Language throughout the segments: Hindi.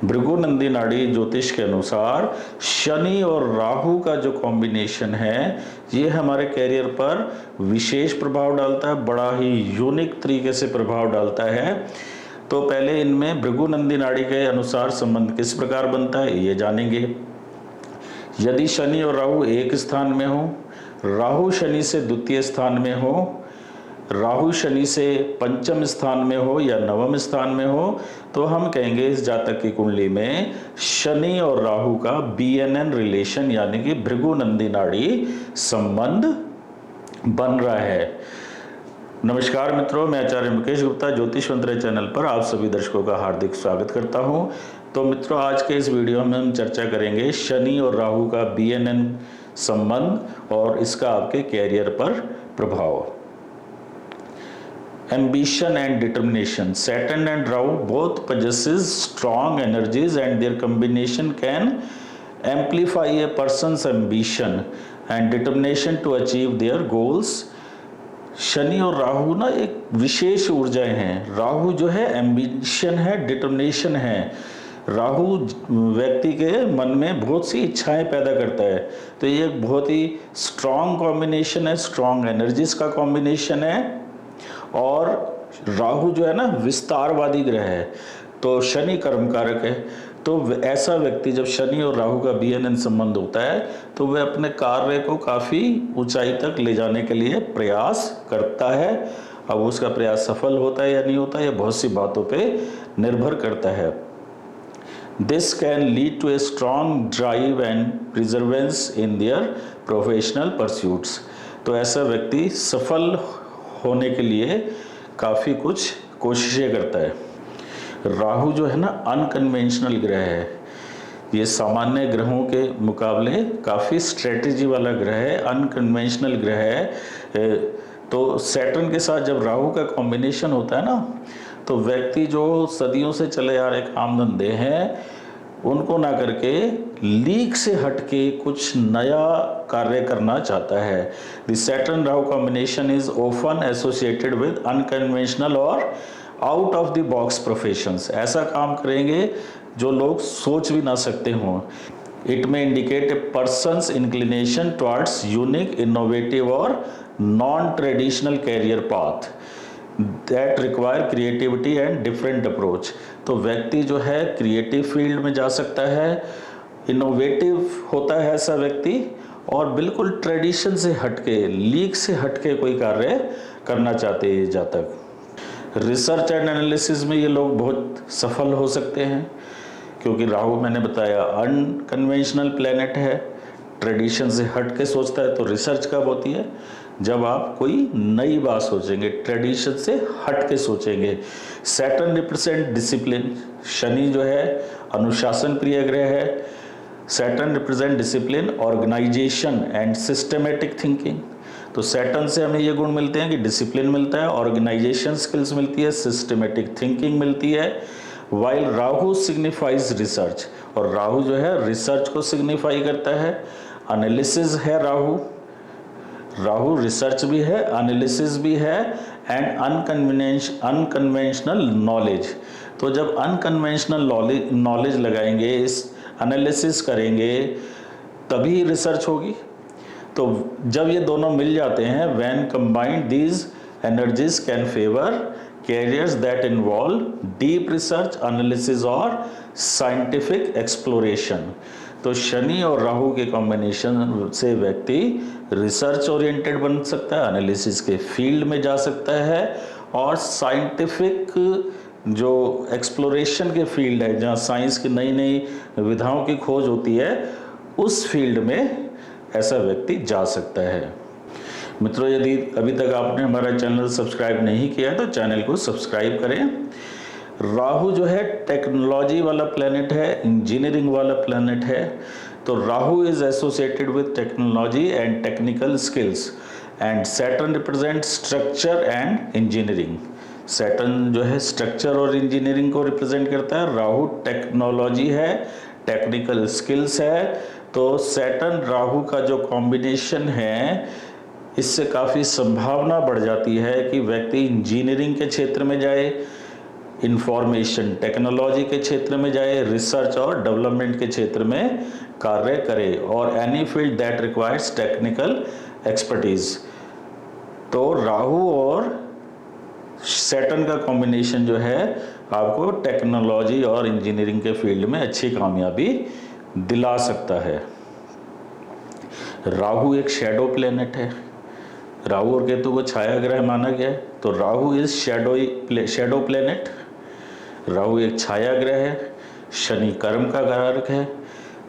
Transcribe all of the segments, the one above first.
भृगुनंदी नाड़ी ज्योतिष के अनुसार शनि और राहु का जो कॉम्बिनेशन है ये हमारे कैरियर पर विशेष प्रभाव डालता है, बड़ा ही यूनिक तरीके से प्रभाव डालता है। तो पहले इनमें भृगुनंदी नाड़ी के अनुसार संबंध किस प्रकार बनता है ये जानेंगे। यदि शनि और राहु एक स्थान में हो, राहु शनि से द्वितीय स्थान में हो, राहु शनि से पंचम स्थान में हो या नवम स्थान में हो, तो हम कहेंगे इस जातक की कुंडली में शनि और राहु का BNN रिलेशन यानी कि भृगुनंदी नाड़ी संबंध बन रहा है। नमस्कार मित्रों, मैं आचार्य मुकेश गुप्ता ज्योतिष मंत्र चैनल पर आप सभी दर्शकों का हार्दिक स्वागत करता हूं। तो मित्रों, आज के इस वीडियो में हम चर्चा करेंगे शनि और राहु का BNN संबंध और इसका आपके कैरियर पर प्रभाव। Ambition and determination. Saturn and Rahu both possesses strong energies and their combination can amplify a person's ambition and determination to achieve their goals. Shani और राहु ना एक विशेष ऊर्जाएं हैं। राहु जो है एम्बिशन है, डिटर्मिनेशन है। राहु व्यक्ति के मन में बहुत सी इच्छाएं पैदा करता है, तो ये एक बहुत ही स्ट्रांग कॉम्बिनेशन है, स्ट्रांग एनर्जीज का कॉम्बिनेशन है। और राहु जो है ना विस्तारवादी ग्रह है, तो शनि कर्म कारक है। तो ऐसा व्यक्ति जब शनि और राहु का BNN संबंध होता है तो वह अपने कार्य को काफ़ी ऊंचाई तक ले जाने के लिए प्रयास करता है। अब उसका प्रयास सफल होता है या नहीं होता, यह बहुत सी बातों पे निर्भर करता है। This can lead to a strong drive and perseverance in their professional pursuits. तो ऐसा व्यक्ति सफल होने के लिए काफ़ी कुछ कोशिशें करता है। राहु जो है ना अनकन्वेंशनल ग्रह है, ये सामान्य ग्रहों के मुकाबले काफ़ी स्ट्रेटजी वाला ग्रह है, अनकन्वेंशनल ग्रह है। तो सैटर्न के साथ जब राहु का कॉम्बिनेशन होता है ना, तो व्यक्ति जो सदियों से चले आ रहे काम धंधे हैं उनको ना करके लीक से हटके कुछ नया कार्य करना चाहता है। The Saturn Rahu combination is often associated with unconventional और out of the box professions. ऐसा काम करेंगे जो लोग सोच भी ना सकते हों। It may indicate a person's inclination towards unique, innovative और non traditional career path that require creativity and different approach. तो व्यक्ति जो है क्रिएटिव फील्ड में जा सकता है, इनोवेटिव होता है ऐसा व्यक्ति, और बिल्कुल ट्रेडिशन से हटके, लीक से हटके कोई कार्य करना चाहते हैं जातक। रिसर्च एंड एनालिसिस में ये लोग बहुत सफल हो सकते हैं, क्योंकि राहु मैंने बताया अनकन्वेंशनल प्लैनेट है, ट्रेडिशन से हट के सोचता है। तो रिसर्च कब होती है? जब आप कोई नई बात सोचेंगे, ट्रेडिशन से हट के सोचेंगे। सैटर्न रिप्रेजेंट डिसिप्लिन, शनि जो है अनुशासन प्रिय ग्रह है। Saturn represent discipline, organisation and systematic thinking. तो सैटर्न से हमें ये गुण मिलते हैं कि डिसिप्लिन मिलता है, ऑर्गेनाइजेशन स्किल्स मिलती है, सिस्टमेटिक थिंकिंग मिलती है। वाइल राहु सिग्निफाइज रिसर्च, और राहु जो है रिसर्च को सिग्निफाई करता है। एनालिसिस है राहु, राहु रिसर्च भी है, एनालिसिस भी है, एंड अनकन्वेंशनल नॉलेज। तो जब अनकन्वेंशनल नॉलेज लगाएंगे, इस एनालिसिस करेंगे, तभी रिसर्च होगी। तो जब ये दोनों मिल जाते हैं, when combined these energies can favour carriers that involve deep research, analysis और साइंटिफिक एक्सप्लोरेशन। तो शनि और राहु के कॉम्बिनेशन से व्यक्ति रिसर्च ओरिएंटेड बन सकता है, एनालिसिस के फील्ड में जा सकता है, और साइंटिफिक जो एक्सप्लोरेशन के फील्ड है, जहाँ साइंस की नई नई विधाओं की खोज होती है, उस फील्ड में ऐसा व्यक्ति जा सकता है। मित्रों, यदि अभी तक आपने हमारा चैनल सब्सक्राइब नहीं किया तो चैनल को सब्सक्राइब करें। राहु जो है टेक्नोलॉजी वाला प्लैनेट है, इंजीनियरिंग वाला प्लैनेट है। तो Rahu is associated with technology and technical skills, and Saturn represent structure and engineering. Saturn जो है स्ट्रक्चर और इंजीनियरिंग को रिप्रेजेंट करता है, राहु टेक्नोलॉजी है, टेक्निकल स्किल्स है। तो सैटर्न राहु का जो कॉम्बिनेशन है, इससे काफ़ी संभावना बढ़ जाती है कि व्यक्ति इंजीनियरिंग के क्षेत्र में जाए, इंफॉर्मेशन टेक्नोलॉजी के क्षेत्र में जाए, रिसर्च और डेवलपमेंट के क्षेत्र में कार्य करे, और any field that requires technical expertise. तो राहु और सैटर्न का कॉम्बिनेशन जो है आपको टेक्नोलॉजी और इंजीनियरिंग के फील्ड में अच्छी कामयाबी दिला सकता है। राहु एक शैडो प्लेनेट है, राहु और केतु को छाया ग्रह माना गया है, तो Rahu is shadow planet. Rahu एक छाया ग्रह है, शनि कर्म का कारक है।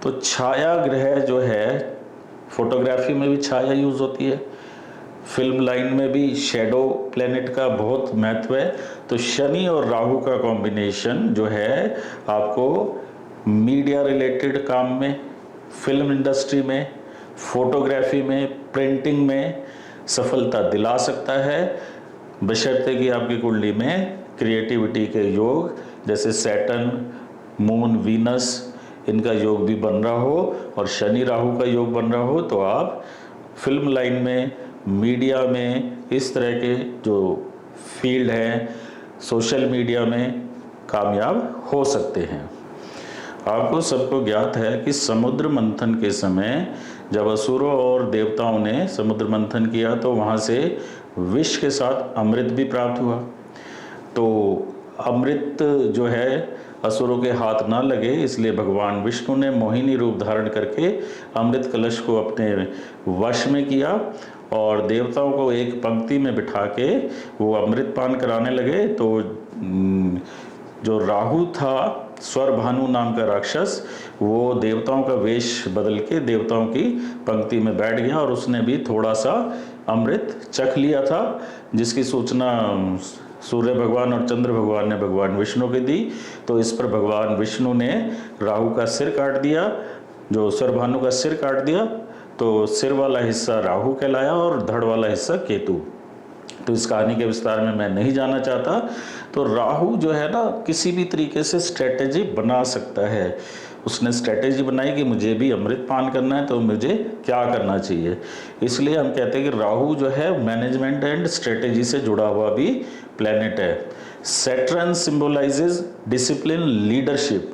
तो छाया ग्रह जो है, फोटोग्राफी में भी छाया यूज होती है, फिल्म लाइन में भी शैडो प्लेनेट का बहुत महत्व है। तो शनि और राहु का कॉम्बिनेशन जो है आपको मीडिया रिलेटेड काम में, फिल्म इंडस्ट्री में, फोटोग्राफी में, प्रिंटिंग में सफलता दिला सकता है, बशर्ते कि आपकी कुंडली में क्रिएटिविटी के योग जैसे सैटर्न, मून, वीनस इनका योग भी बन रहा हो और शनि राहु का योग बन रहा हो, तो आप फिल्म लाइन में, मीडिया में, इस तरह के जो फील्ड हैं, सोशल मीडिया में कामयाब हो सकते हैं। आपको सबको ज्ञात है कि समुद्र मंथन के समय जब असुरों और देवताओं ने समुद्र मंथन किया तो वहाँ से विष के साथ अमृत भी प्राप्त हुआ। तो अमृत जो है असुरों के हाथ ना लगे, इसलिए भगवान विष्णु ने मोहिनी रूप धारण करके अमृत कलश को अपने वश में किया और देवताओं को एक पंक्ति में बिठा के वो अमृत पान कराने लगे। तो जो राहु था, स्वर भानु नाम का राक्षस, वो देवताओं का वेश बदल के देवताओं की पंक्ति में बैठ गया और उसने भी थोड़ा सा अमृत चख लिया था, जिसकी सूचना सूर्य भगवान और चंद्र भगवान ने भगवान विष्णु को दी। तो इस पर भगवान विष्णु ने राहु का सिर काट दिया, जो स्वर भानु का सिर काट दिया। तो सिर वाला हिस्सा राहु कहलाया और धड़ वाला हिस्सा केतु। तो इस कहानी के विस्तार में मैं नहीं जाना चाहता। तो राहु जो है ना, किसी भी तरीके से स्ट्रेटेजी बना सकता है। उसने स्ट्रेटेजी बनाई कि मुझे भी अमृत पान करना है, तो मुझे क्या करना चाहिए। इसलिए हम कहते हैं कि राहु जो है मैनेजमेंट एंड स्ट्रेटेजी से जुड़ा हुआ भी प्लेनेट है। Saturn symbolises discipline, leadership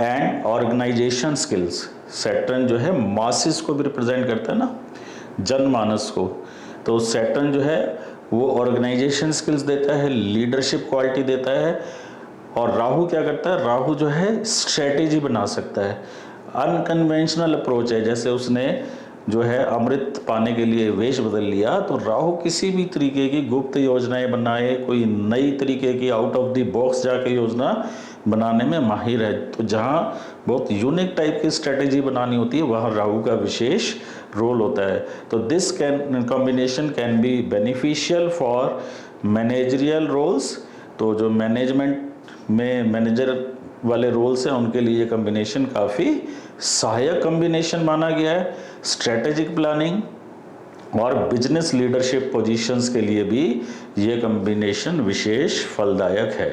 and organisation skills. Saturn जो है मासिस को भी रिप्रेजेंट करता है ना, जनमानस को। तो सैटर्न जो है वो ऑर्गेनाइजेशन स्किल्स देता है, लीडरशिप क्वालिटी देता है। और राहु क्या करता है, राहु जो है स्ट्रेटेजी बना सकता है। अनकन्वेंशनल अप्रोच है, जैसे उसने जो है अमृत पाने के लिए वेश बदल लिया। तो राहु किसी भी तरीके की गुप्त योजनाएं बनाए, कोई नई तरीके की आउट ऑफ द बॉक्स जाके योजना बनाने में माहिर है। तो जहाँ बहुत यूनिक टाइप की स्ट्रेटेजी बनानी होती है, वहाँ राहु का विशेष रोल होता है। तो this combination can be beneficial for managerial roles. तो जो मैनेजमेंट में मैनेजर वाले रोल्स हैं उनके लिए ये कॉम्बिनेशन काफ़ी सहायक कॉम्बिनेशन माना गया है। स्ट्रेटेजिक प्लानिंग और बिजनेस लीडरशिप पोजीशंस के लिए भी ये कॉम्बिनेशन विशेष फलदायक है।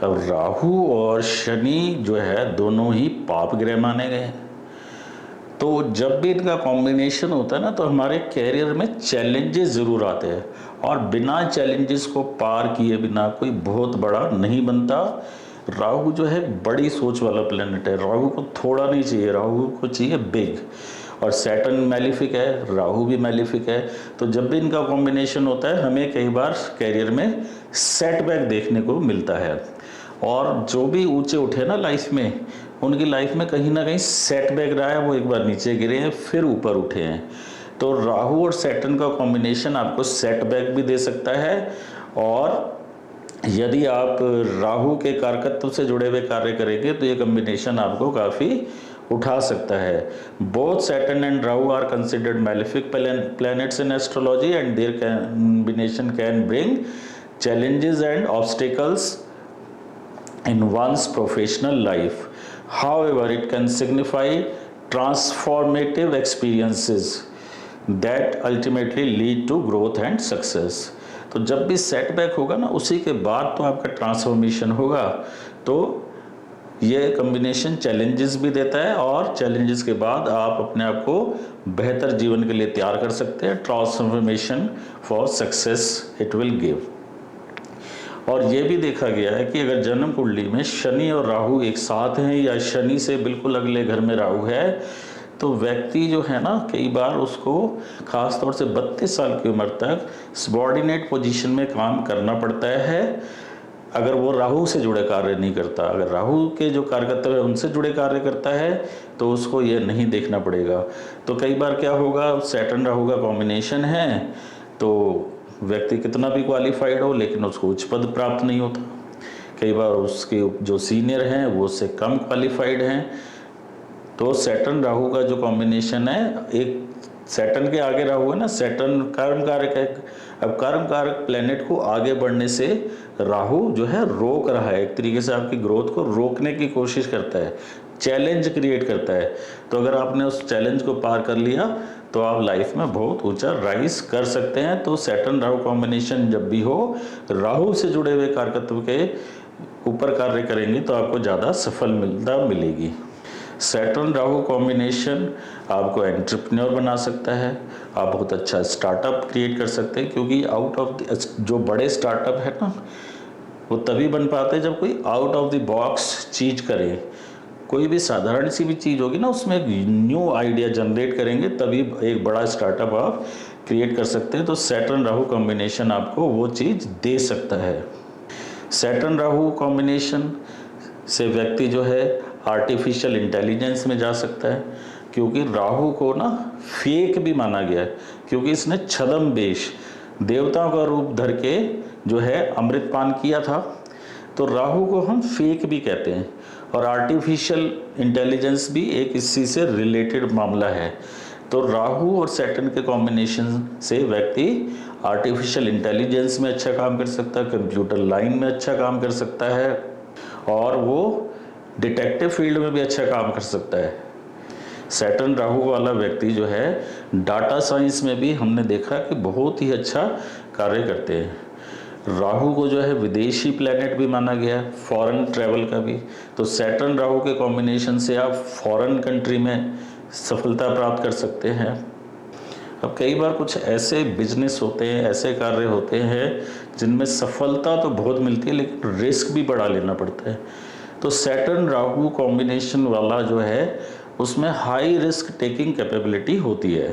अब राहु और शनि जो है दोनों ही पाप ग्रह माने गए हैं। तो जब भी इनका कॉम्बिनेशन होता है ना, तो हमारे कैरियर में चैलेंजेस ज़रूर आते हैं और बिना चैलेंजेस को पार किए बिना कोई बहुत बड़ा नहीं बनता। राहु जो है बड़ी सोच वाला प्लेनेट है, राहु को थोड़ा नहीं चाहिए, राहु को चाहिए बिग। और सैटर्न मैलिफिक है, राहु भी मैलिफिक है। तो जब भी इनका कॉम्बिनेशन होता है हमें कई बार कैरियर में सेटबैक देखने को मिलता है। और जो भी ऊंचे उठे ना लाइफ में, उनकी लाइफ में कहीं ना कहीं सेटबैक रहा है, वो एक बार नीचे गिरे हैं फिर ऊपर उठे हैं। तो राहु और सैटर्न का कॉम्बिनेशन आपको सेटबैक भी दे सकता है। और यदि आप राहु के कारकत्व से जुड़े हुए कार्य करेंगे तो ये कॉम्बिनेशन आपको काफ़ी उठा सकता है। Both Saturn and Rahu are considered malefic planets in astrology and their combination can bring challenges and obstacles in one's professional life. However, it can signify transformative experiences that ultimately lead to growth and success. तो जब भी सेटबैक होगा ना, उसी के बाद तो आपका ट्रांसफॉर्मेशन होगा। तो ये कॉम्बिनेशन चैलेंजेस भी देता है और चैलेंजेस के बाद आप अपने आप को बेहतर जीवन के लिए तैयार कर सकते हैं। Transformation for success it will give. और ये भी देखा गया है कि अगर जन्म कुंडली में शनि और राहु एक साथ हैं या शनि से बिल्कुल अगले घर में राहु है, तो व्यक्ति जो है ना, कई बार उसको खास तौर से 32 साल की उम्र तक सबॉर्डिनेट पोजीशन में काम करना पड़ता है अगर वो राहु से जुड़े कार्य नहीं करता। अगर राहु के जो कार्यकर्ता है उनसे जुड़े कार्य करता है तो उसको ये नहीं देखना पड़ेगा। तो कई बार क्या होगा, सैटर्न राहु का कॉम्बिनेशन है तो व्यक्ति कितना भी क्वालिफाइड हो लेकिन उसको उच्च पद प्राप्त नहीं होता। कई बार उसके जो सीनियर हैं वो उससे कम क्वालिफाइड हैं। तो सैटर्न राहु का जो कॉम्बिनेशन है, एक सैटर्न के आगे राहु है ना, सैटर्न कर्म कारक है। अब कर्म कारक प्लेनेट को आगे बढ़ने से राहु जो है रोक रहा है, एक तरीके से आपकी ग्रोथ को रोकने की कोशिश करता है, चैलेंज क्रिएट करता है। तो अगर आपने उस चैलेंज को पार कर लिया तो आप लाइफ में बहुत ऊंचा राइज कर सकते हैं। तो सैटर्न राहु कॉम्बिनेशन जब भी हो, राहु से जुड़े हुए कारकत्व के ऊपर कार्य करेंगे तो आपको ज़्यादा सफलता मिलेगी। सैटर्न राहु कॉम्बिनेशन आपको एंटरप्रेन्योर बना सकता है, आप बहुत अच्छा स्टार्टअप क्रिएट कर सकते हैं, क्योंकि आउट ऑफ जो बड़े स्टार्टअप है ना, वो तभी बन पाते हैं जब कोई आउट ऑफ द बॉक्स चीज़ करे। कोई भी साधारण सी भी चीज़ होगी ना, उसमें एक न्यू आइडिया जनरेट करेंगे तभी एक बड़ा स्टार्टअप आप क्रिएट कर सकते हैं। तो सैटर्न राहु कॉम्बिनेशन आपको वो चीज़ दे सकता है। सैटर्न राहु कॉम्बिनेशन से व्यक्ति जो है आर्टिफिशियल इंटेलिजेंस में जा सकता है, क्योंकि राहु को ना फेक भी माना गया है, क्योंकि इसने छद्म वेश देवताओं का रूप धर के जो है अमृतपान किया था। तो राहु को हम फेक भी कहते हैं, और आर्टिफिशियल इंटेलिजेंस भी एक इसी से रिलेटेड मामला है। तो राहु और सैटर्न के कॉम्बिनेशन से व्यक्ति आर्टिफिशियल इंटेलिजेंस में अच्छा काम कर सकता है, कंप्यूटर लाइन में अच्छा काम कर सकता है, और वो डिटेक्टिव फील्ड में भी अच्छा काम कर सकता है। सैटर्न राहु वाला व्यक्ति जो है डाटा साइंस में भी हमने देखा कि बहुत ही अच्छा कार्य करते हैं। राहु को जो है विदेशी प्लैनेट भी माना गया है, फॉरेन ट्रैवल का भी। तो सैटर्न राहु के कॉम्बिनेशन से आप फॉरेन कंट्री में सफलता प्राप्त कर सकते हैं। अब कई बार कुछ ऐसे बिजनेस होते हैं, ऐसे कार्य होते हैं जिनमें सफलता तो बहुत मिलती है लेकिन रिस्क भी बढ़ा लेना पड़ता है। तो सैटर्न राहु कॉम्बिनेशन वाला जो है उसमें हाई रिस्क टेकिंग कैपेबिलिटी होती है।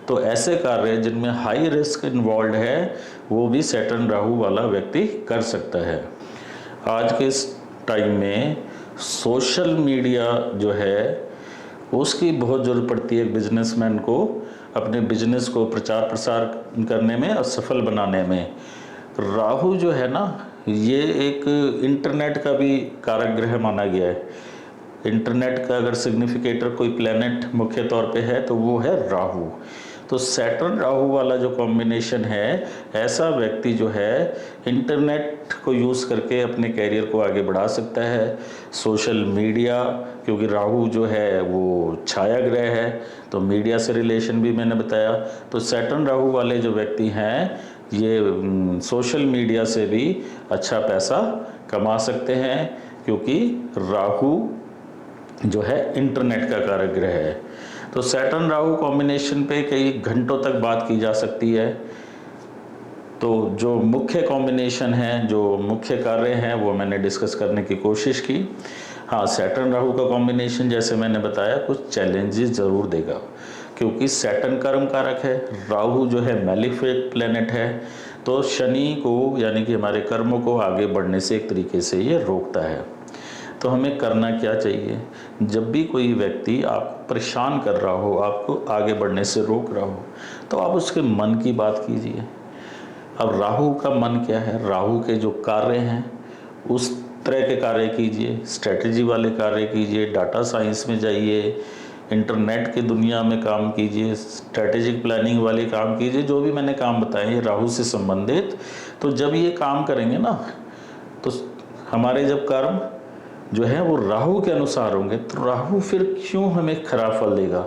तो ऐसे कार्य जिनमें हाई रिस्क इन्वॉल्व है वो भी सैटर्न राहु वाला व्यक्ति कर सकता है। आज के इस टाइम में सोशल मीडिया जो है उसकी बहुत ज़रूरत पड़ती है बिजनेसमैन को अपने बिजनेस को प्रचार प्रसार करने में और सफल बनाने में। राहु जो है ना, ये एक इंटरनेट का भी कारक ग्रह माना गया है। इंटरनेट का अगर सिग्निफिकेटर कोई प्लेनेट मुख्य तौर पे है तो वो है राहु। तो सैटर्न राहु वाला जो कॉम्बिनेशन है, ऐसा व्यक्ति जो है इंटरनेट को यूज़ करके अपने कैरियर को आगे बढ़ा सकता है। सोशल मीडिया, क्योंकि राहु जो है वो छाया ग्रह है तो मीडिया से रिलेशन भी मैंने बताया। तो सैटर्न राहु वाले जो व्यक्ति हैं ये सोशल मीडिया से भी अच्छा पैसा कमा सकते हैं, क्योंकि राहु जो है इंटरनेट का कारक ग्रह है। तो सैटर्न राहु कॉम्बिनेशन पे कई घंटों तक बात की जा सकती है। तो जो मुख्य कॉम्बिनेशन है, जो मुख्य कार्य हैं वो मैंने डिस्कस करने की कोशिश की। हाँ, सैटर्न राहु का कॉम्बिनेशन जैसे मैंने बताया कुछ चैलेंजेस ज़रूर देगा, क्योंकि सैटर्न कर्म कारक है, राहु जो है मैलिफिक प्लेनेट है। तो शनि को यानी कि हमारे कर्मों को आगे बढ़ने से एक तरीके से ये रोकता है। तो हमें करना क्या चाहिए, जब भी कोई व्यक्ति आपको परेशान कर रहा हो, आपको आगे बढ़ने से रोक रहा हो, तो आप उसके मन की बात कीजिए। अब राहु का मन क्या है, राहु के जो कार्य हैं उस तरह के कार्य कीजिए, स्ट्रेटजी वाले कार्य कीजिए, डाटा साइंस में जाइए, इंटरनेट की दुनिया में काम कीजिए, स्ट्रेटेजिक प्लानिंग वाले काम कीजिए। जो भी मैंने काम बताए ये राहु से संबंधित। तो जब ये काम करेंगे ना, तो हमारे जब कर्म जो है वो राहु के अनुसार होंगे, तो राहु फिर क्यों हमें खराब फल देगा,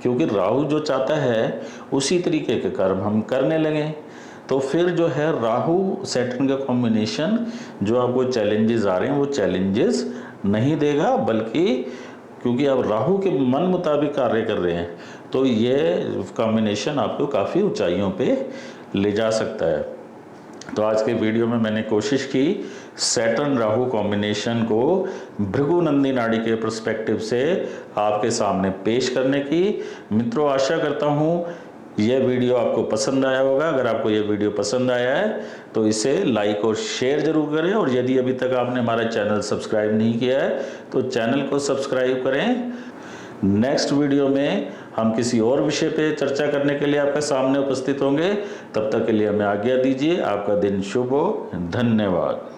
क्योंकि राहु जो चाहता है उसी तरीके के कर्म हम करने लगे। तो फिर जो है राहु सैटर्न का कॉम्बिनेशन जो आपको चैलेंजेस आ रहे हैं वो चैलेंजेस नहीं देगा, बल्कि क्योंकि आप राहु के मन मुताबिक कार्य कर रहे हैं तो ये कॉम्बिनेशन आपको काफ़ी ऊंचाइयों पे ले जा सकता है। तो आज के वीडियो में मैंने कोशिश की सैटर्न राहु कॉम्बिनेशन को भृगुनंदी नाड़ी के पर्सपेक्टिव से आपके सामने पेश करने की। मित्रों, आशा करता हूँ यह वीडियो आपको पसंद आया होगा। अगर आपको यह वीडियो पसंद आया है तो इसे लाइक और शेयर जरूर करें, और यदि अभी तक आपने हमारा चैनल सब्सक्राइब नहीं किया है तो चैनल को सब्सक्राइब करें। नेक्स्ट वीडियो में हम किसी और विषय पे चर्चा करने के लिए आपके सामने उपस्थित होंगे। तब तक के लिए हमें आज्ञा दीजिए। आपका दिन शुभ हो। धन्यवाद।